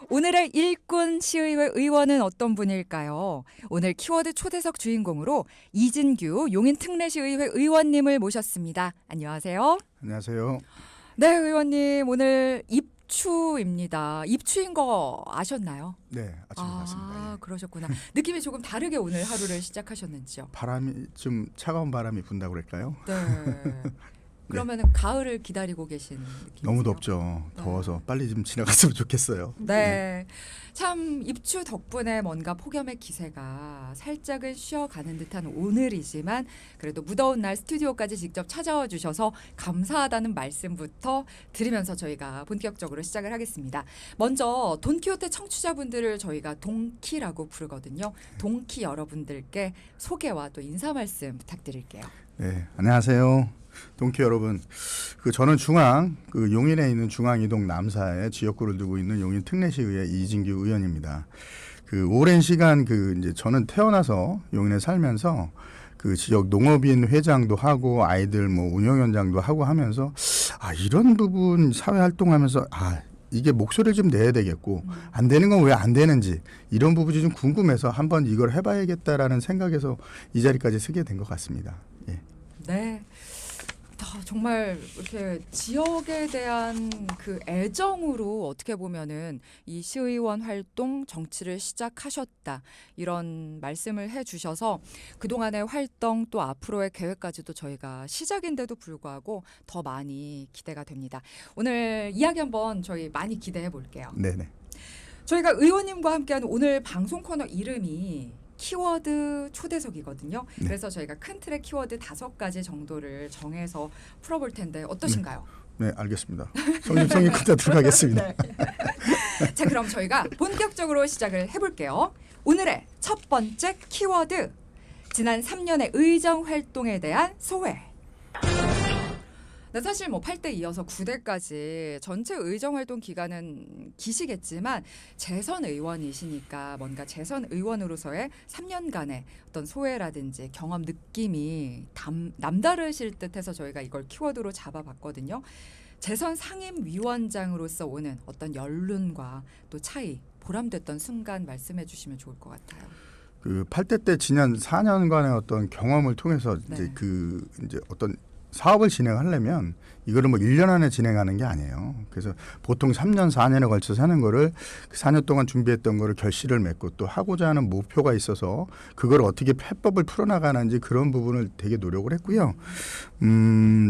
오늘의 일꾼 시의회 의원은 어떤 분일까요? 오늘 키워드 초대석 주인공으로 이진규 용인 특례시의회 의원님을 모셨습니다. 안녕하세요. 안녕하세요. 네, 의원님 오늘 입추입니다. 입추인 거 아셨나요? 네, 아침에 봤습니다. 예. 그러셨구나. 느낌이 조금 다르게 오늘 하루를 시작하셨는지요? 바람이 좀 차가운 바람이 분다고 그럴까요? 네. 그러면 가을을 기다리고 계신 느낌이세요? 너무 덥죠. 더워서 빨리 좀 지나갔으면 좋겠어요. 네. 참 입추 덕분에 뭔가 폭염의 기세가 살짝은 쉬어가는 듯한 오늘이지만 그래도 무더운 날 스튜디오까지 직접 찾아와 주셔서 감사하다는 말씀부터 드리면서 저희가 본격적으로 시작을 하겠습니다. 먼저 돈키호테 청취자분들을 저희가 동키라고 부르거든요. 동키 여러분들께 소개와 또 인사 말씀 부탁드릴게요. 네, 안녕하세요. 동키 여러분, 저는 용인에 있는 중앙이동 남사의 지역구를 두고 있는 용인 특례시의회 이진규 의원입니다. 오랜 시간 이제 저는 태어나서 용인에 살면서 지역 농업인 회장도 하고 아이들 운영위원장도 하고 하면서 이런 부분 사회 활동하면서 이게 목소리를 좀 내야 되겠고 안 되는 건 왜 안 되는지 이런 부분이 좀 궁금해서 한번 이걸 해봐야겠다라는 생각에서 이 자리까지 서게 된 것 같습니다. 예. 네. 정말 이렇게 지역에 대한 그 애정으로 어떻게 보면은 이 시의원 활동 정치를 시작하셨다 이런 말씀을 해주셔서 그동안의 활동 또 앞으로의 계획까지도 저희가 시작인데도 불구하고 더 많이 기대가 됩니다. 오늘 이야기 한번 저희 많이 기대해 볼게요. 네네. 저희가 의원님과 함께하는 오늘 방송 코너 이름이 키워드 초대석이거든요. 네. 그래서 저희가 큰 틀의 키워드 5가지 정도를 정해서 풀어볼 텐데 어떠신가요? 네, 알겠습니다. 성립 끝에 들어가겠습니다. 네. 자, 그럼 저희가 본격적으로 시작을 해볼게요. 오늘의 첫 번째 키워드, 지난 3년의 의정 활동에 대한 소회. 네, 사실 8대 이어서 9대까지 전체 의정 활동 기간은 기시겠지만 재선 의원이시니까 뭔가 재선 의원으로서의 3년간의 어떤 소회라든지 경험 느낌이 남다르실 듯해서 저희가 이걸 키워드로 잡아봤거든요. 재선 상임위원장으로서 오는 어떤 연륜과 또 차이, 보람됐던 순간 말씀해 주시면 좋을 것 같아요. 8대 때 지난 4년간의 어떤 경험을 통해서 네. 이제 어떤 사업을 진행하려면 이거를 1년 안에 진행하는 게 아니에요. 그래서 보통 3년, 4년에 걸쳐서 하는 거를 4년 동안 준비했던 거를 결실을 맺고 또 하고자 하는 목표가 있어서 그걸 어떻게 해법을 풀어나가는지 그런 부분을 되게 노력을 했고요.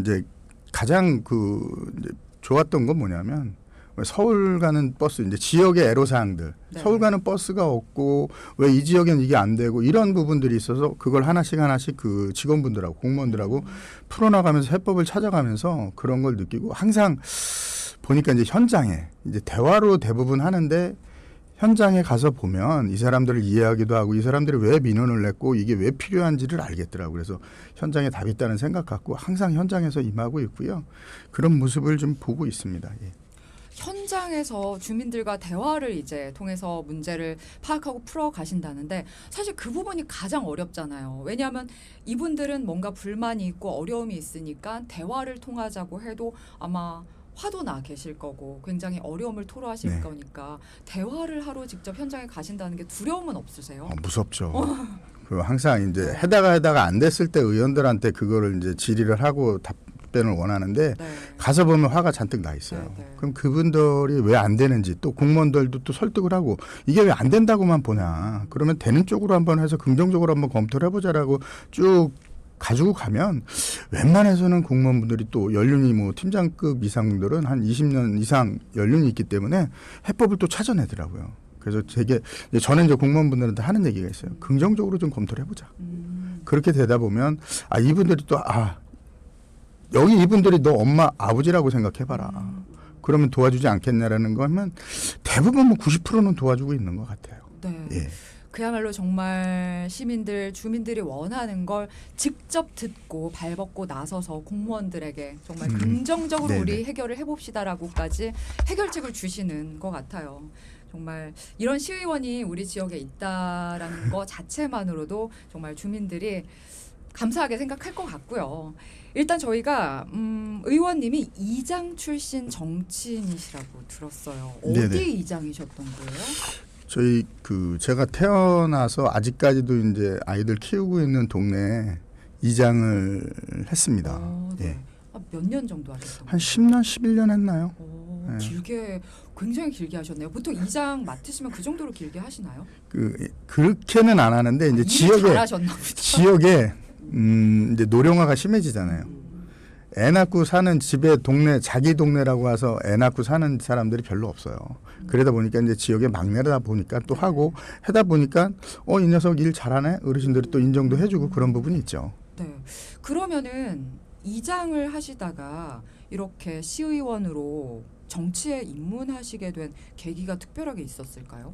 이제 가장 이제 좋았던 건 뭐냐면 서울 가는 버스, 이제 지역의 애로사항들, 네. 서울 가는 버스가 없고 왜 이 지역엔 이게 안 되고 이런 부분들이 있어서 그걸 하나씩 직원분들하고 공무원들하고 풀어나가면서 해법을 찾아가면서 그런 걸 느끼고 항상 보니까 이제 현장에 이제 대화로 대부분 하는데 현장에 가서 보면 이 사람들을 이해하기도 하고 이 사람들이 왜 민원을 냈고 이게 왜 필요한지를 알겠더라고요. 그래서 현장에 답이 있다는 생각 갖고 항상 현장에서 임하고 있고요. 그런 모습을 좀 보고 있습니다. 예. 현장에서 주민들과 대화를 이제 통해서 문제를 파악하고 풀어 가신다는데 사실 그 부분이 가장 어렵잖아요. 왜냐하면 이분들은 뭔가 불만이 있고 어려움이 있으니까 대화를 통하자고 해도 아마 화도 나 계실 거고 굉장히 어려움을 토로하실 네. 거니까 대화를 하러 직접 현장에 가신다는 게 두려움은 없으세요? 무섭죠. 항상 이제 해다가 안 됐을 때 의원들한테 그거를 이제 질의를 하고 답변을 원하는데 네. 가서 보면 화가 잔뜩 나 있어요. 네. 그럼 그분들이 왜 안 되는지 또 공무원들도 또 설득을 하고 이게 왜 안 된다고만 보냐. 그러면 되는 쪽으로 한번 해서 긍정적으로 한번 검토를 해보자라고 쭉 가지고 가면 웬만해서는 공무원분들이 또 연륜이 팀장급 이상들은 한 20년 이상 연륜이 있기 때문에 해법을 또 찾아내더라고요. 그래서 저는 이제 공무원분들한테 하는 얘기가 있어요. 긍정적으로 좀 검토를 해보자. 그렇게 되다 보면 이분들이 또 여기 이분들이 너 엄마 아버지라고 생각해봐라. 그러면 도와주지 않겠냐라는 거면 대부분 90%는 도와주고 있는 것 같아요. 네. 예. 그야말로 정말 시민들, 주민들이 원하는 걸 직접 듣고 발벗고 나서서 공무원들에게 정말 긍정적으로 네네. 우리 해결을 해봅시다라고까지 해결책을 주시는 것 같아요. 정말 이런 시의원이 우리 지역에 있다라는 것 자체만으로도 정말 주민들이 감사하게 생각할 것 같고요. 일단 저희가 의원님이 이장 출신 정치인이시라고 들었어요. 어디 네네. 이장이셨던 거예요? 저희 제가 태어나서 아직까지도 이제 아이들 키우고 있는 동네에 이장을 했습니다. 네. 예. 몇 년 정도 하셨던 한 거예요? 10년, 11년 했나요? 네. 길게 굉장히 길게 하셨네요. 보통 이장 맡으시면 그 정도로 길게 하시나요? 그렇게는 안 하는데 이제 일을 잘하셨나 보죠. 지역에 이제 노령화가 심해지잖아요. 애 낳고 사는 집에 자기 동네라고 해서 애 낳고 사는 사람들이 별로 없어요. 그러다 보니까 이제 지역의 막내다 보니까 또 하고 하다 보니까 이 녀석 일 잘하네. 어르신들이 또 인정도 해주고 그런 부분이 있죠. 네. 그러면은 이장을 하시다가 이렇게 시의원으로 정치에 입문하시게 된 계기가 특별하게 있었을까요?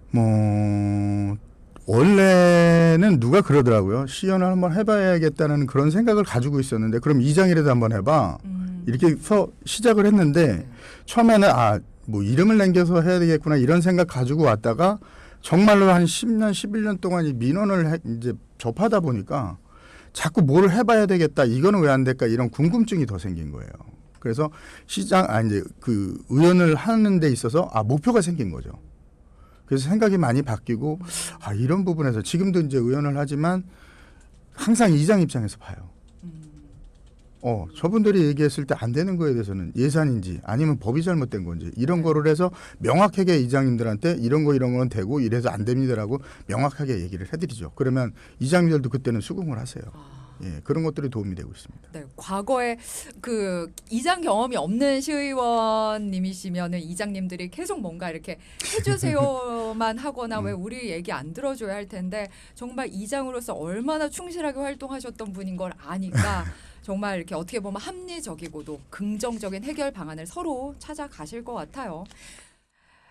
뭐 원래는 누가 그러더라고요. 시연을 한번 해봐야겠다는 그런 생각을 가지고 있었는데 그럼 이장이라도 한번 해봐. 이렇게 해서 시작을 했는데 네. 처음에는 뭐 이름을 남겨서 해야 되겠구나 이런 생각 가지고 왔다가 정말로 한 10년, 11년 동안 이 민원을 이제 접하다 보니까 자꾸 뭘 해봐야 되겠다. 이거는 왜 안 될까 이런 궁금증이 더 생긴 거예요. 그래서 이제 의원을 하는 데 있어서 목표가 생긴 거죠. 그래서 생각이 많이 바뀌고 이런 부분에서 지금도 이제 의원을 하지만 항상 이장 입장에서 봐요. 저분들이 얘기했을 때 안 되는 거에 대해서는 예산인지 아니면 법이 잘못된 건지 이런 거를 해서 명확하게 이장님들한테 이런 건 되고 이래서 안 됩니다라고 명확하게 얘기를 해드리죠. 그러면 이장님들도 그때는 수긍을 하세요. 예, 그런 것들이 도움이 되고 있습니다. 네, 과거에 이장 경험이 없는 시의원님이시면은 이장님들이 계속 뭔가 이렇게 해주세요만 하거나 왜 우리 얘기 안 들어줘야 할 텐데 정말 이장으로서 얼마나 충실하게 활동하셨던 분인 걸 아니까 정말 이렇게 어떻게 보면 합리적이고도 긍정적인 해결 방안을 서로 찾아가실 것 같아요.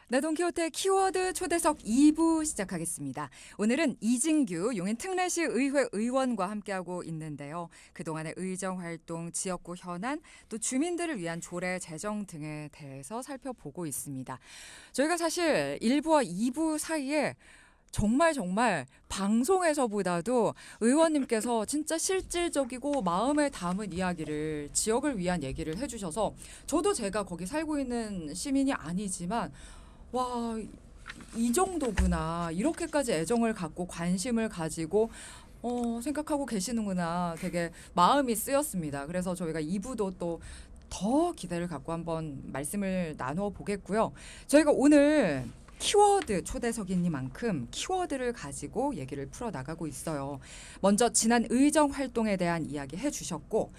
네, 돈키호테 키워드 초대석 2부 시작하겠습니다. 오늘은 이진규 용인 특례시 의회 의원과 함께하고 있는데요. 그동안의 의정활동, 지역구 현안, 또 주민들을 위한 조례 제정 등에 대해서 살펴보고 있습니다. 저희가 사실 1부와 2부 사이에 정말 방송에서보다도 의원님께서 진짜 실질적이고 마음에 담은 이야기를 지역을 위한 얘기를 해주셔서 저도 제가 거기 살고 있는 시민이 아니지만 와, 이 정도구나. 이렇게까지 애정을 갖고 관심을 가지고 생각하고 계시는구나. 되게 마음이 쓰였습니다. 그래서 저희가 2부도 또 더 기대를 갖고 한번 말씀을 나누어 보겠고요. 저희가 오늘 키워드 초대석이니만큼 키워드를 가지고 얘기를 풀어나가고 있어요. 먼저 지난 의정 활동에 대한 이야기 해주셨고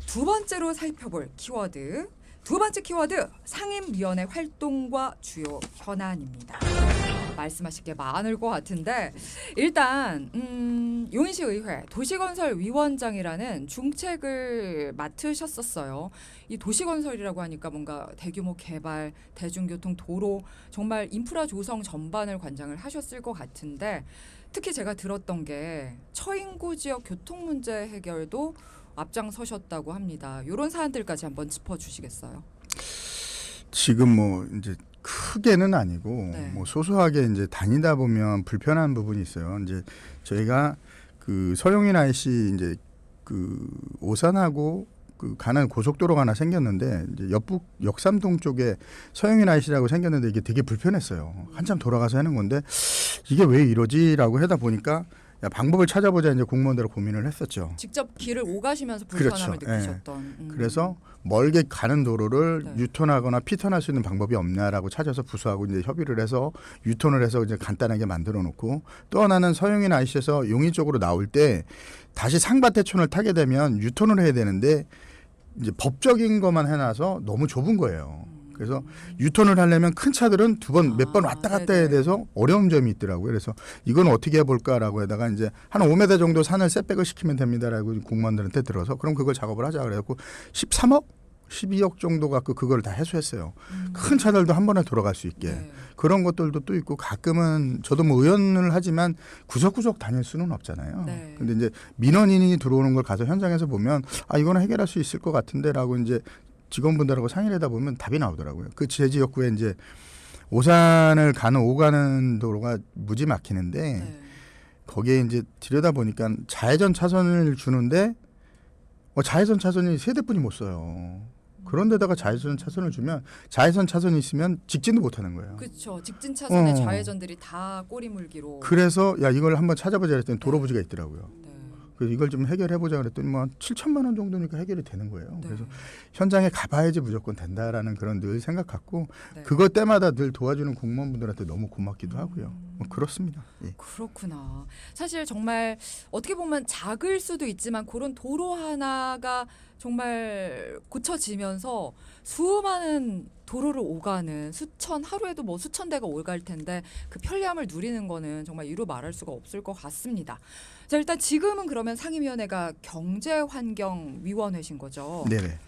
두 번째로 살펴볼 키워드 두 번째 키워드 상임위원회 활동과 주요 현안입니다. 말씀하실 게 많을 것 같은데 일단 용인시 의회 도시건설위원장이라는 중책을 맡으셨었어요. 이 도시건설이라고 하니까 뭔가 대규모 개발, 대중교통, 도로 정말 인프라 조성 전반을 관장을 하셨을 것 같은데 특히 제가 들었던 게 처인구 지역 교통 문제 해결도 앞장서셨다고 합니다. 이런 사안들까지 한번 짚어주시겠어요? 지금 뭐 이제 크게는 아니고 네. 뭐 소소하게 이제 다니다 보면 불편한 부분이 있어요. 이제 저희가 서용인 IC 이제 오산하고 가는 고속도로가 하나 생겼는데 이제 역삼동 쪽에 서용인 IC라고 생겼는데 이게 되게 불편했어요. 한참 돌아가서 하는 건데 이게 왜 이러지라고 하다 보니까 방법을 찾아보자 이제 공무원대로 고민을 했었죠. 직접 길을 오가시면서 불편함을 그렇죠. 느끼셨던. 그래서 멀게 가는 도로를 네. 유턴하거나 피턴할 수 있는 방법이 없냐라고 찾아서 부서하고 이제 협의를 해서 유턴을 해서 이제 간단하게 만들어 놓고 또 하나는 서용인 IC에서 용인 쪽으로 나올 때 다시 상밭대촌을 타게 되면 유턴을 해야 되는데 이제 법적인 것만 해놔서 너무 좁은 거예요. 그래서 유턴을 하려면 큰 차들은 몇 번 왔다 갔다 해야 돼서 어려운 점이 있더라고요. 그래서 이건 어떻게 해볼까라고 하다가 이제 한 5m 정도 산을 셋백을 시키면 됩니다라고 공무원들한테 들어서 그럼 그걸 작업을 하자 그래갖고 13억? 12억 정도 갖고 그걸 다 해소했어요. 큰 차들도 한 번에 돌아갈 수 있게. 네. 그런 것들도 또 있고 가끔은 저도 뭐 의원을 하지만 구석구석 다닐 수는 없잖아요. 네. 근데 이제 민원인이 들어오는 걸 가서 현장에서 보면 이거는 해결할 수 있을 것 같은데라고 이제 직원분들하고 상의를 하다 보면 답이 나오더라고요. 제 지역구에 이제 오산을 오가는 도로가 무지 막히는데 네. 거기에 이제 들여다 보니까 좌회전 차선을 주는데 좌회전 차선이 세 대뿐이 못 써요. 그런데다가 좌회전 차선을 주면 좌회전 차선이 있으면 직진도 못 하는 거예요. 그렇죠. 직진 차선의 어. 좌회전들이 다 꼬리물기로. 그래서 야 이걸 한번 찾아보자 그랬더니 도로 부지가 있더라고요. 네. 그래서 이걸 좀 해결해 보자 그랬더니 뭐 7천만 원 정도니까 해결이 되는 거예요. 네. 그래서 현장에 가봐야지 무조건 된다라는 그런 늘 생각 갖고 네. 그것 때마다 늘 도와주는 공무원분들한테 너무 고맙기도 하고요. 뭐 그렇습니다. 예. 그렇구나. 사실 정말 어떻게 보면 작을 수도 있지만 그런 도로 하나가 정말 고쳐지면서 수많은 도로를 오가는 하루에도 뭐 수천 대가 오갈 텐데 그 편리함을 누리는 거는 정말 이루 말할 수가 없을 것 같습니다. 자, 일단 지금은 그러면 상임위원회가 경제환경위원회신 거죠. 네네.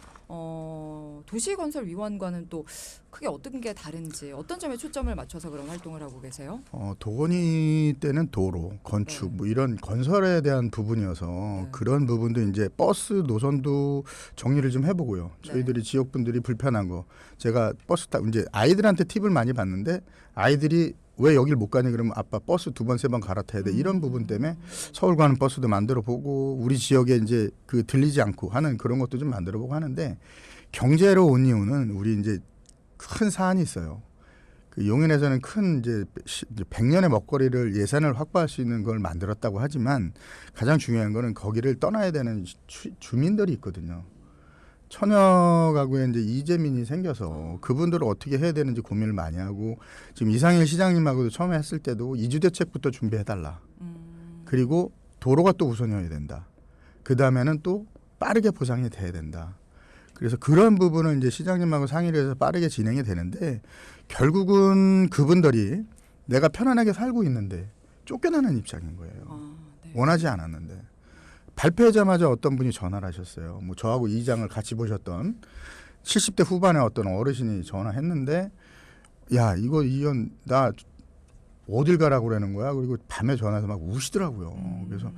도시건설위원과는 또 크게 어떤 게 다른지 어떤 점에 초점을 맞춰서 그런 활동을 하고 계세요? 도건이 때는 도로, 건축 네. 뭐 이런 건설에 대한 부분이어서 네. 그런 부분도 이제 버스 노선도 정리를 좀 해보고요. 저희들이 지역분들이 불편한 거 제가 버스 타 이제 아이들한테 팁을 많이 받는데 아이들이 왜 여길 못 가니 그러면 아빠 버스 2번 3번 갈아타야 돼 이런 부분 때문에 서울 가는 버스도 만들어 보고 우리 지역에 이제 그 들리지 않고 하는 그런 것도 좀 만들어 보고 하는데 경제로 온 이유는 우리 이제 큰 사안이 있어요. 그 용인에서는 큰 이제 100년의 먹거리를 예산을 확보할 수 있는 걸 만들었다고 하지만 가장 중요한 거는 거기를 떠나야 되는 주민들이 있거든요. 천여 가구에 이제 이재민이 생겨서 그분들을 어떻게 해야 되는지 고민을 많이 하고 지금 이상일 시장님하고도 처음에 했을 때도 이주 대책부터 준비해달라. 그리고 도로가 또 우선이어야 된다. 그 다음에는 또 빠르게 보상이 돼야 된다. 그래서 그런 부분을 이제 시장님하고 상의를 해서 빠르게 진행이 되는데 결국은 그분들이 내가 편안하게 살고 있는데 쫓겨나는 입장인 거예요. 네. 원하지 않았는데. 발표하자마자 어떤 분이 전화를 하셨어요. 뭐 저하고 이장을 같이 보셨던 70대 후반의 어떤 어르신이 전화했는데 야 이거 이건 나 어딜 가라고 그러는 거야. 그리고 밤에 전화해서 막 우시더라고요. 그래서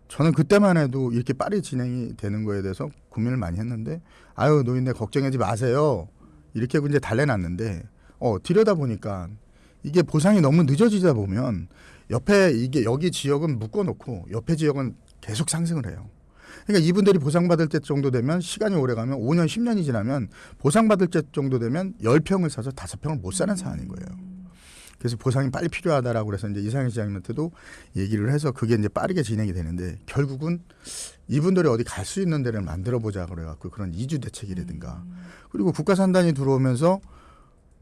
저는 그때만 해도 이렇게 빠르게 진행이 되는 거에 대해서 고민을 많이 했는데 아유 노인네 걱정하지 마세요. 이렇게 이제 달래놨는데 들여다 보니까 이게 보상이 너무 늦어지다 보면 옆에 이게 여기 지역은 묶어놓고 옆에 지역은 계속 상승을 해요. 그러니까 이분들이 보상받을 때 정도 되면 시간이 오래 가면 5년, 10년이 지나면 보상받을 때 정도 되면 10평을 사서 5평을 못 사는 사안인 거예요. 그래서 보상이 빨리 필요하다라고 그래서 이제 이상희 시장님한테도 얘기를 해서 그게 이제 빠르게 진행이 되는데 결국은 이분들이 어디 갈 수 있는 데를 만들어 보자 그래갖고 그런 이주 대책이라든가 그리고 국가산단이 들어오면서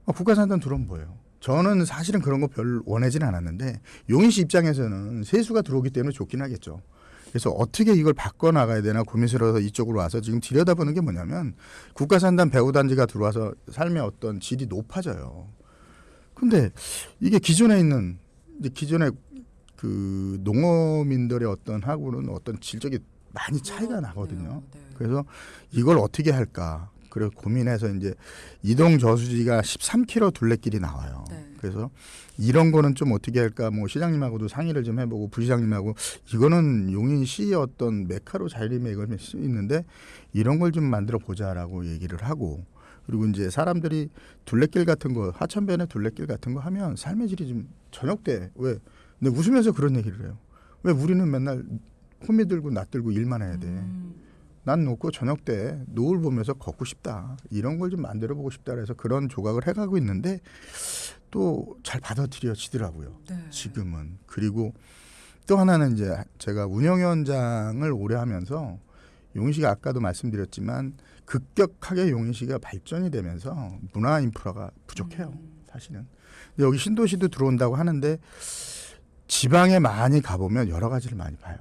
국가산단 들어오면 뭐예요? 저는 사실은 그런 거 별 원하지는 않았는데 용인시 입장에서는 세수가 들어오기 때문에 좋긴 하겠죠. 그래서 어떻게 이걸 바꿔나가야 되나 고민스러워서 이쪽으로 와서 지금 들여다보는 게 뭐냐면 국가산단 배후단지가 들어와서 삶의 어떤 질이 높아져요. 근데 이게 기존에 있는 이제 기존의 그 농어민들의 어떤 하고는 어떤 질적이 많이 차이가 나거든요. 네. 그래서 이걸 어떻게 할까? 그래서 고민해서 이제 이동 저수지가 13km 둘레길이 나와요. 네. 그래서 이런 거는 좀 어떻게 할까? 뭐 시장님하고도 상의를 좀 해보고 부시장님하고 이거는 용인시의 어떤 메카로 자리매김할 수 있는데 이런 걸 좀 만들어 보자라고 얘기를 하고 그리고 이제 사람들이 둘레길 같은 거 하천변에 둘레길 같은 거 하면 삶의 질이 좀 저녁 때 왜? 근데 웃으면서 그런 얘기를 해요. 왜 우리는 맨날 호미 들고 낫 들고 일만 해야 돼? 난 놓고 저녁 때 노을 보면서 걷고 싶다. 이런 걸 좀 만들어 보고 싶다. 그래서 그런 조각을 해가고 있는데 또 잘 받아들여지더라고요. 네. 지금은. 그리고 또 하나는 이제 제가 운영위원장을 오래 하면서 용인시가 아까도 말씀드렸지만 급격하게 용인시가 발전이 되면서 문화 인프라가 부족해요. 사실은. 근데 여기 신도시도 들어온다고 하는데 지방에 많이 가보면 여러 가지를 많이 봐요.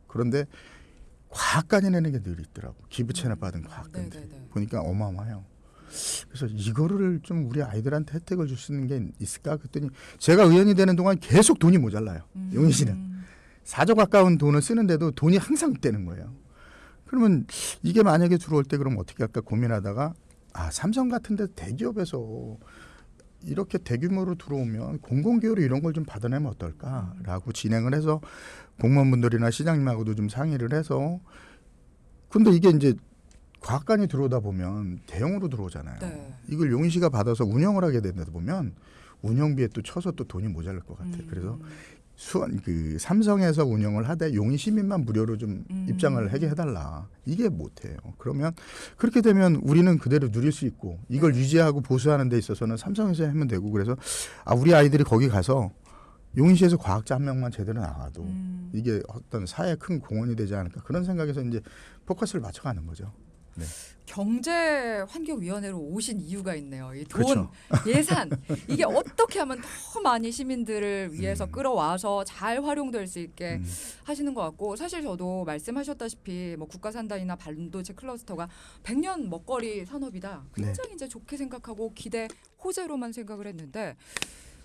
그런데 과학관이 내는 게 늘 있더라고. 기부 체납 받은 과학관들 네네네. 보니까 어마어마해요. 그래서 이거를 좀 우리 아이들한테 혜택을 줄 수 있는 게 있을까? 그랬더니 제가 의원이 되는 동안 계속 돈이 모자라요. 용인시는 4조 가까운 돈을 쓰는데도 돈이 항상 없다는 거예요. 그러면 이게 만약에 들어올 때 그럼 어떻게 할까 고민하다가 삼성 같은 데 대기업에서 이렇게 대규모로 들어오면 공공기여로 이런 걸 좀 받아내면 어떨까라고 진행을 해서 공무원분들이나 시장님하고도 좀 상의를 해서 근데 이게 이제 과학관이 들어오다 보면 대형으로 들어오잖아요. 네. 이걸 용인시가 받아서 운영을 하게 되다 보면 운영비에 또 쳐서 또 돈이 모자랄 것 같아요. 그래서 수원 그 삼성에서 운영을 하되 용인 시민만 무료로 좀 입장을 하게 해달라. 이게 못해요. 그러면 그렇게 되면 우리는 그대로 누릴 수 있고 이걸 유지하고 보수하는 데 있어서는 삼성에서 하면 되고 그래서 우리 아이들이 거기 가서 용인시에서 과학자 한 명만 제대로 나와도 이게 어떤 사회에 큰 공헌이 되지 않을까 그런 생각에서 이제 포커스를 맞춰가는 거죠. 네. 경제환경위원회로 오신 이유가 있네요. 이 돈, 그렇죠. 예산 이게 어떻게 하면 더 많이 시민들을 위해서 끌어와서 잘 활용될 수 있게 하시는 것 같고 사실 저도 말씀하셨다시피 뭐 국가산단이나 반도체 클러스터가 100년 먹거리 산업이다. 굉장히 이제 좋게 생각하고 기대 호재로만 생각을 했는데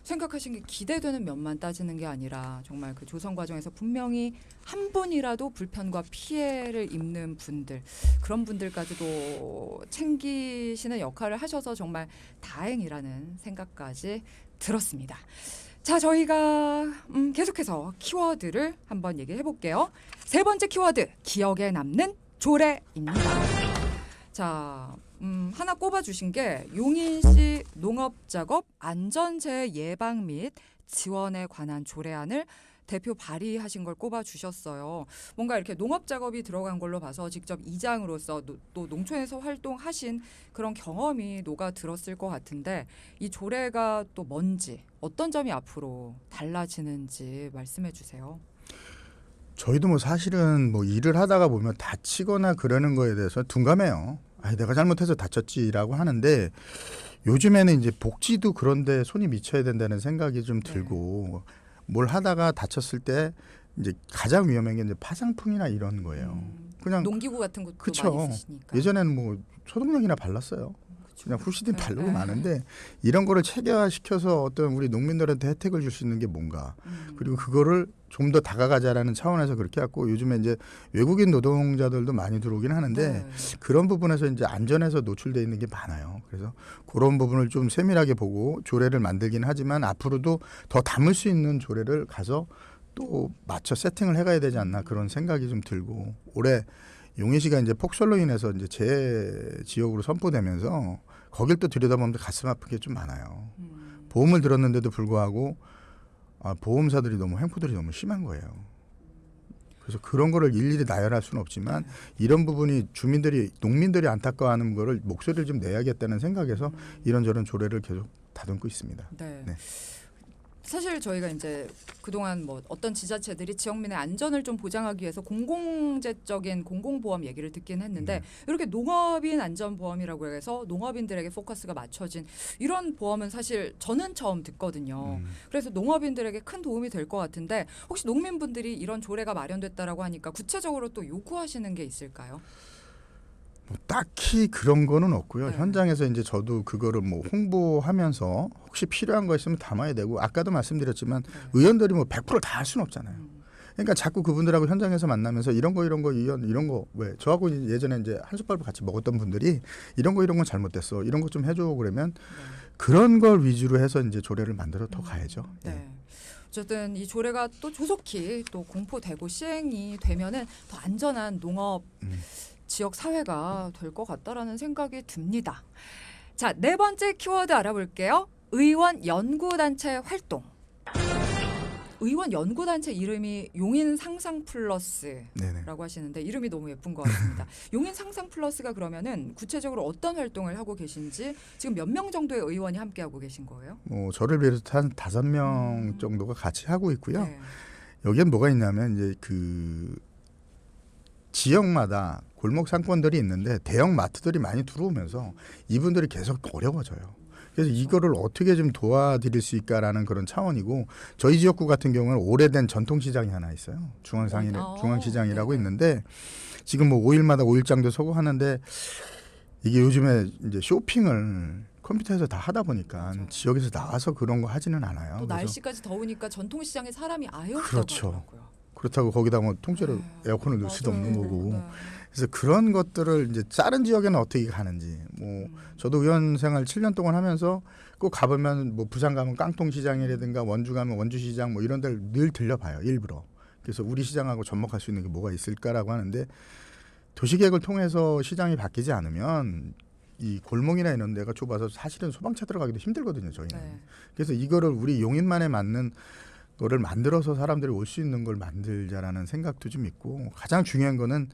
생각하신 게 기대되는 면만 따지는 게 아니라 정말 그 조성 과정에서 분명히 한 분이라도 불편과 피해를 입는 분들 그런 분들까지도 챙기시는 역할을 하셔서 정말 다행이라는 생각까지 들었습니다. 자, 저희가 계속해서 키워드를 한번 얘기해 볼게요. 세 번째 키워드, 기억에 남는 조례입니다. 자, 하나 꼽아주신 게 용인시 농업작업 안전재해 예방 및 지원에 관한 조례안을 대표 발의하신 걸 꼽아주셨어요. 뭔가 이렇게 농업작업이 들어간 걸로 봐서 직접 이장으로서 또 농촌에서 활동하신 그런 경험이 녹아들었을 것 같은데 이 조례가 또 뭔지 어떤 점이 앞으로 달라지는지 말씀해 주세요. 저희도 뭐 사실은 뭐 일을 하다가 보면 다치거나 그러는 거에 대해서 둔감해요. 내가 잘못해서 다쳤지라고 하는데 요즘에는 이제 복지도 그런데 손이 미쳐야 된다는 생각이 좀 들고 뭘 하다가 다쳤을 때 이제 가장 위험한 게 이제 파상풍이나 이런 거예요. 그냥 농기구 같은 것도 그쵸. 많이 쓰시니까. 예전에는 뭐 소독약이나 발랐어요. 그냥 후시딘 바르고 마는데 이런 거를 체계화시켜서 어떤 우리 농민들한테 혜택을 줄 수 있는 게 뭔가 그리고 그거를 좀 더 다가가자라는 차원에서 그렇게 했고 요즘에 이제 외국인 노동자들도 많이 들어오긴 하는데 그런 부분에서 이제 안전에서 노출돼 있는 게 많아요. 그래서 그런 부분을 좀 세밀하게 보고 조례를 만들긴 하지만 앞으로도 더 담을 수 있는 조례를 가서 또 맞춰 세팅을 해가야 되지 않나 그런 생각이 좀 들고 올해 용인시가 이제 폭설로 인해서 이제 재 지역으로 선포되면서 거길 또 들여다보면 가슴 아픈 게 좀 많아요. 보험을 들었는데도 불구하고 보험사들이 너무 횡포들이 너무 심한 거예요. 그래서 그런 거를 일일이 나열할 수는 없지만 이런 부분이 농민들이 안타까워하는 거를 목소리를 좀 내야겠다는 생각에서 이런저런 조례를 계속 다듬고 있습니다. 네. 네. 사실 저희가 이제 그동안 뭐 어떤 지자체들이 지역민의 안전을 좀 보장하기 위해서 공공재적인 공공보험 얘기를 듣긴 했는데 이렇게 농업인 안전보험이라고 해서 농업인들에게 포커스가 맞춰진 이런 보험은 사실 저는 처음 듣거든요. 그래서 농업인들에게 큰 도움이 될 것 같은데 혹시 농민분들이 이런 조례가 마련됐다라고 하니까 구체적으로 또 요구하시는 게 있을까요? 뭐 딱히 그런 거는 없고요. 네. 현장에서 이제 저도 그거를 뭐 홍보하면서 혹시 필요한 거 있으면 담아야 되고 아까도 말씀드렸지만 의원들이 뭐 100% 다 할 수는 없잖아요. 그러니까 자꾸 그분들하고 현장에서 만나면서 이런 거 왜 저하고 예전에 이제 한솥밥을 같이 먹었던 분들이 이런 건 잘못됐어. 이런 거 좀 해줘 그러면 그런 걸 위주로 해서 이제 조례를 만들어 더 가야죠. 네. 어쨌든 이 조례가 또 조속히 또 공포되고 시행이 되면은 더 안전한 농업 지역 사회가 될 것 같다라는 생각이 듭니다. 자, 네 번째 키워드 알아볼게요. 의원 연구단체 활동. 의원 연구단체 이름이 용인 상상 플러스라고 네네. 하시는데 이름이 너무 예쁜 것 같습니다. 용인 상상 플러스가 그러면은 구체적으로 어떤 활동을 하고 계신지 지금 몇 명 정도의 의원이 함께 하고 계신 거예요? 뭐 저를 비해서 한 5명 정도가 같이 하고 있고요. 네. 여기엔 뭐가 있냐면 이제 그 지역마다 골목 상권들이 있는데 대형 마트들이 많이 들어오면서 이분들이 계속 어려워져요. 그래서 이거를 어떻게 좀 도와드릴 수 있을까라는 그런 차원이고 저희 지역구 같은 경우는 오래된 전통시장이 하나 있어요. 중앙시장이라고 있는데 지금 뭐 5일마다 5일장도 서고 하는데 이게 요즘에 이제 쇼핑을 컴퓨터에서 다 하다 보니까 맞아요. 지역에서 나와서 그런 거 하지는 않아요. 또 그래서 날씨까지 더우니까 전통시장에 사람이 아예 없다고 그렇죠. 하더라고요. 그렇다고 거기다 뭐 통째로 에어컨을 넣을 수도 없는 거고. 네. 그래서 그런 것들을 이제 다른 지역에는 어떻게 가는지 뭐 저도 의원 생활 7년 동안 하면서 꼭 가보면 뭐 부산 가면 깡통시장이라든가 원주 가면 원주시장 뭐 이런 데를 늘 들려봐요 일부러. 그래서 우리 시장하고 접목할 수 있는 게 뭐가 있을까라고 하는데 도시계획을 통해서 시장이 바뀌지 않으면 이 골목이나 이런 데가 좁아서 사실은 소방차 들어가기도 힘들거든요 저희는. 네. 그래서 이거를 우리 용인만에 맞는 거를 만들어서 사람들이 올 수 있는 걸 만들자라는 생각도 좀 있고 가장 중요한 거는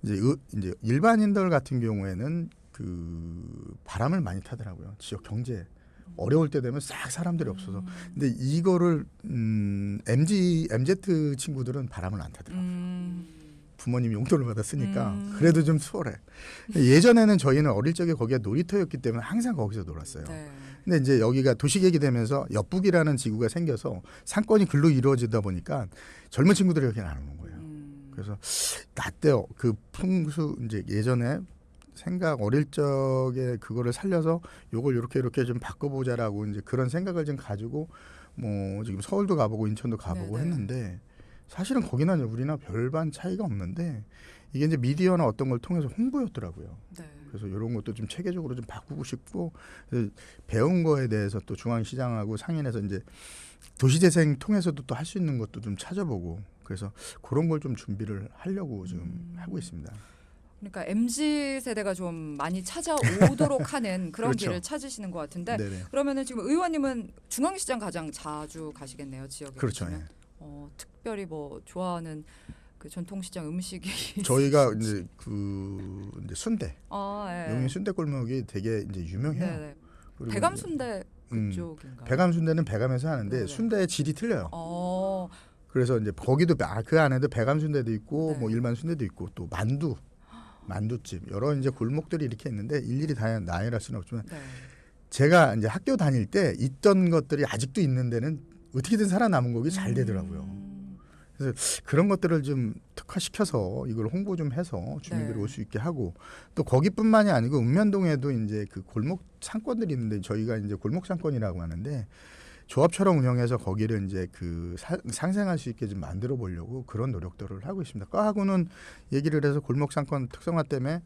이제 일반인들 같은 경우에는 그 바람을 많이 타더라고요. 지역 경제 어려울 때 되면 싹 사람들이 없어서. 근데 이거를 MZ 친구들은 바람을 안 타더라고요. 부모님이 용돈을 받았으니까 그래도 좀 수월해. 예전에는 저희는 어릴 적에 거기가 놀이터였기 때문에 항상 거기서 놀았어요. 네. 근데 이제 여기가 도시계획이 되면서 옆북이라는 지구가 생겨서 상권이 글로 이루어지다 보니까 젊은 친구들이 여기 안 오는 거예요. 그래서 나 때 그 풍수 이제 예전에 생각 어릴 적에 그거를 살려서 요걸 이렇게 좀 바꿔보자라고 이제 그런 생각을 좀 가지고 뭐 지금 서울도 가보고 인천도 가보고 네네. 했는데 사실은 거기나 우리나 별반 차이가 없는데 이게 이제 미디어나 어떤 걸 통해서 홍보였더라고요. 네. 그래서 이런 것도 좀 체계적으로 좀 바꾸고 싶고 배운 거에 대해서 또 중앙시장하고 상인해서 이제 도시재생 통해서도 또 할 수 있는 것도 좀 찾아보고 그래서 그런 걸 좀 준비를 하려고 지금 하고 있습니다. 그러니까 MZ 세대가 좀 많이 찾아오도록 하는 그런 그렇죠. 길을 찾으시는 것 같은데 네네. 그러면은 지금 의원님은 중앙시장 가장 자주 가시겠네요, 지역에. 그렇죠. 계시면. 특별히 뭐 좋아하는 그 전통시장 음식이 저희가 이제 이제 순대 예. 용인 순대 골목이 되게 이제 유명해요. 네네. 그리고 배감 순대 그쪽인가요? 배감 순대는 배감에서 하는데 네네. 순대의 질이 틀려요. 어, 그래서 이제 거기도 그 안에도 배감 순대도 있고 네. 뭐 일반 순대도 있고 또 만두집 여러 이제 골목들이 이렇게 있는데 일일이 다 나열할 수는 없지만 네. 제가 이제 학교 다닐 때 있던 것들이 아직도 있는 데는 어떻게든 살아남은 거기 잘 되더라고요. 그래서 그런 것들을 좀 특화시켜서 이걸 홍보 좀 해서 주민들이 네. 올 수 있게 하고 또 거기뿐만이 아니고 읍면동에도 이제 그 골목 상권들이 있는데 저희가 이제 골목 상권이라고 하는데 조합처럼 운영해서 거기를 이제 상생할 수 있게 좀 만들어 보려고 그런 노력들을 하고 있습니다. 과하고는 얘기를 해서 골목 상권 특성화 때문에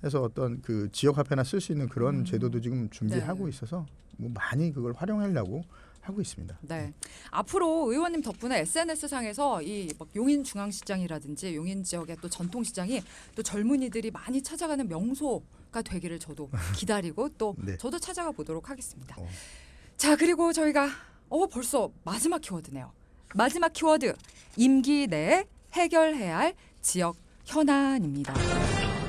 해서 어떤 그 지역 화폐나 쓸 수 있는 그런 제도도 지금 준비하고 네. 있어서 뭐 많이 그걸 활용하려고 하고 있습니다. 네. 앞으로 의원님 덕분에 SNS 상에서 이 막 용인 중앙시장이라든지 용인 지역의 또 전통시장이 또 젊은이들이 많이 찾아가는 명소가 되기를 저도 기다리고 또 네. 저도 찾아가 보도록 하겠습니다. 어. 자, 그리고 저희가 벌써 마지막 키워드네요. 마지막 키워드 임기 내에 해결해야 할 지역 현안입니다.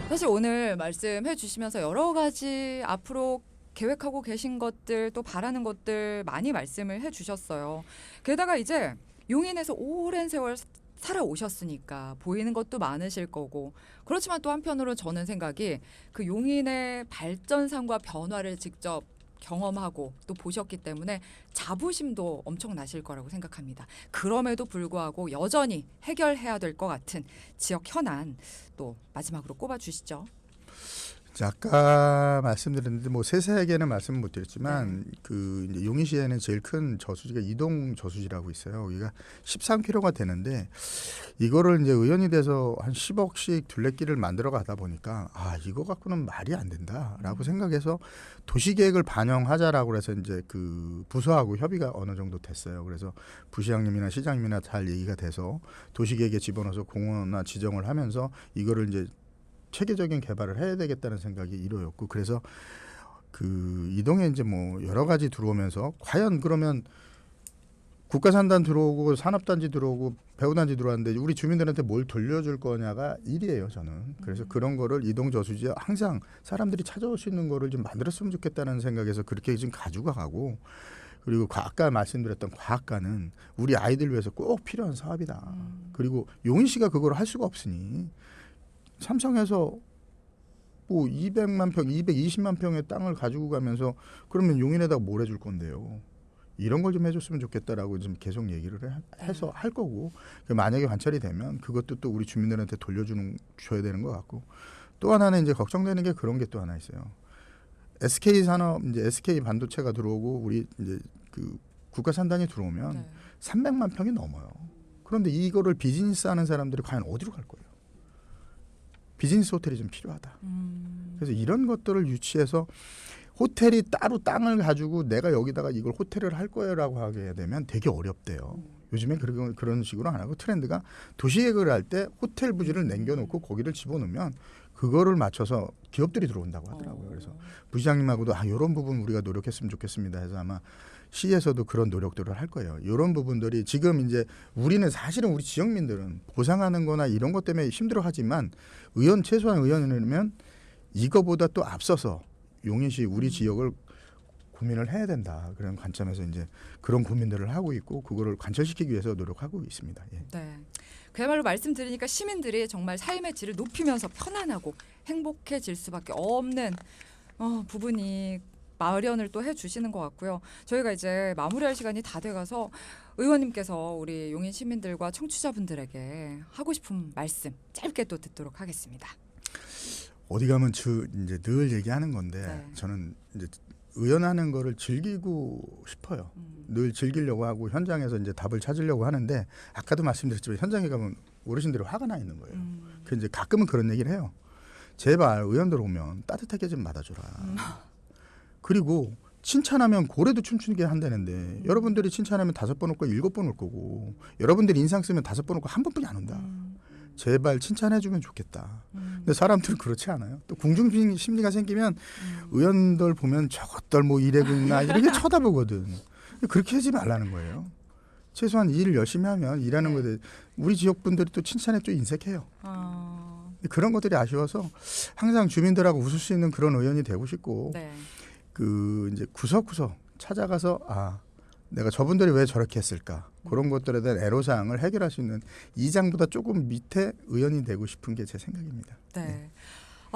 사실 오늘 말씀해 주시면서 여러 가지 앞으로 계획하고 계신 것들 또 바라는 것들 많이 말씀을 해주셨어요. 게다가 이제 용인에서 오랜 세월 살아오셨으니까 보이는 것도 많으실 거고 그렇지만 또 한편으로 저는 생각이 그 용인의 발전상과 변화를 직접 경험하고 또 보셨기 때문에 자부심도 엄청나실 거라고 생각합니다. 그럼에도 불구하고 여전히 해결해야 될 것 같은 지역 현안 또 마지막으로 꼽아주시죠. 자, 아까 말씀드렸는데 뭐 세세하게는 말씀 못 드렸지만 그 이제 용인시에는 제일 큰 저수지가 이동 저수지라고 있어요. 여기가 13km가 되는데 이거를 이제 의원이 돼서 한 10억씩 둘레길을 만들어 가다 보니까 이거 갖고는 말이 안 된다라고 생각해서 도시계획을 반영하자라고 해서 이제 그 부서하고 협의가 어느 정도 됐어요. 그래서 부시장님이나 시장님이나 잘 얘기가 돼서 도시계획에 집어넣어서 공원이나 지정을 하면서 이거를 이제 체계적인 개발을 해야 되겠다는 생각이 이루어졌고 그래서 그 이동에 이제 뭐 여러 가지 들어오면서 과연 그러면 국가산단 들어오고 산업단지 들어오고 배후단지 들어왔는데 우리 주민들한테 뭘 돌려줄 거냐가 일이에요 저는. 그래서 그런 거를 이동 저수지에 항상 사람들이 찾아올 수 있는 거를 좀 만들었으면 좋겠다는 생각에서 그렇게 지금 가지고 가고 그리고 아까 말씀드렸던 과학관은 우리 아이들 위해서 꼭 필요한 사업이다. 그리고 용인시가 그걸 할 수가 없으니 삼성에서 뭐 200만 평, 220만 평의 땅을 가지고 가면서 그러면 용인에다가 뭘 해줄 건데요. 이런 걸 좀 해줬으면 좋겠다라고 좀 계속 얘기를 해서 할 거고 만약에 관찰이 되면 그것도 또 우리 주민들한테 줘야 되는 것 같고 또 하나는 이제 걱정되는 게 그런 게 또 하나 있어요. SK 산업 이제 SK 반도체가 들어오고 우리 이제 그 국가 산단이 들어오면 300만 평이 넘어요. 그런데 이거를 비즈니스 하는 사람들이 과연 어디로 갈 거예요? 비즈니스 호텔이 좀 필요하다. 그래서 이런 것들을 유치해서 호텔이 따로 땅을 가지고 내가 여기다가 이걸 호텔을 할 거예요라고 하게 되면 되게 어렵대요. 요즘엔 그런 식으로 안 하고 트렌드가 도시계획을 할 때 호텔 부지를 남겨놓고 거기를 집어넣으면 그거를 맞춰서 기업들이 들어온다고 하더라고요. 그래서 부시장님하고도 이런 부분 우리가 노력했으면 좋겠습니다 해서 아마 시에서도 그런 노력들을 할 거예요. 이런 부분들이 지금 이제 우리는 사실은 우리 지역민들은 보상하는 거나 이런 것 때문에 힘들어하지만 최소한 의원이면 이거보다 또 앞서서 용인시 우리 지역을 고민을 해야 된다. 그런 관점에서 이제 그런 고민들을 하고 있고 그거를 관철시키기 위해서 노력하고 있습니다. 예. 네. 그야말로 말씀드리니까 시민들이 정말 삶의 질을 높이면서 편안하고 행복해질 수밖에 없는 부분이 마련을 또 해주시는 것 같고요. 저희가 이제 마무리할 시간이 다 돼가서 의원님께서 우리 용인 시민들과 청취자분들에게 하고 싶은 말씀 짧게 또 듣도록 하겠습니다. 어디 가면 이제 늘 얘기하는 건데 네. 저는 이제 의원하는 거를 즐기고 싶어요. 늘 즐기려고 하고 현장에서 이제 답을 찾으려고 하는데 아까도 말씀드렸지만 현장에 가면 어르신들이 화가 나 있는 거예요. 그 이제 가끔은 그런 얘기를 해요. 제발 의원들 오면 따뜻하게 좀 맞아줘라. 그리고 칭찬하면 고래도 춤추게 한다는데 여러분들이 칭찬하면 5번 올 거 7번 올 거고 여러분들이 인상 쓰면 5번 올 거 1번뿐이 안 온다. 제발 칭찬해주면 좋겠다. 근데 사람들은 그렇지 않아요. 또 궁중 심리가 생기면 의원들 보면 저것들 뭐 이래고 있나 이렇게 쳐다보거든. 그렇게 하지 말라는 거예요. 최소한 일을 열심히 하면 일하는 거에 우리 지역 분들이 또 칭찬에 또 인색해요. 그런 것들이 아쉬워서 항상 주민들하고 웃을 수 있는 그런 의원이 되고 싶고 네. 그 이제 구석구석 찾아가서 내가 저분들이 왜 저렇게 했을까 그런 것들에 대한 애로사항을 해결할 수 있는 이장보다 조금 밑에 의원이 되고 싶은 게 제 생각입니다. 네.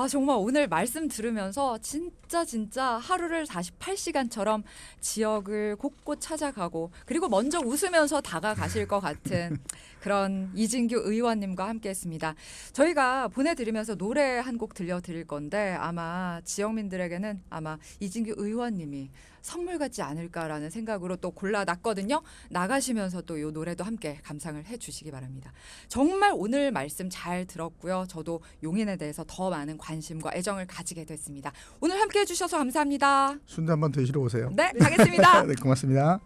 정말 오늘 말씀 들으면서 진짜 하루를 48시간처럼 지역을 곳곳 찾아가고 그리고 먼저 웃으면서 다가가실 것 같은 그런 이진규 의원님과 함께했습니다. 저희가 보내드리면서 노래 한 곡 들려드릴 건데 아마 지역민들에게는 아마 이진규 의원님이 선물 같지 않을까라는 생각으로 또 골라놨거든요. 나가시면서 또 이 노래도 함께 감상을 해주시기 바랍니다. 정말 오늘 말씀 잘 들었고요. 저도 용인에 대해서 더 많은 관심과 애정을 가지게 됐습니다. 오늘 함께해 주셔서 감사합니다. 순대 한번 드시러 오세요. 네, 가겠습니다. 네, 고맙습니다.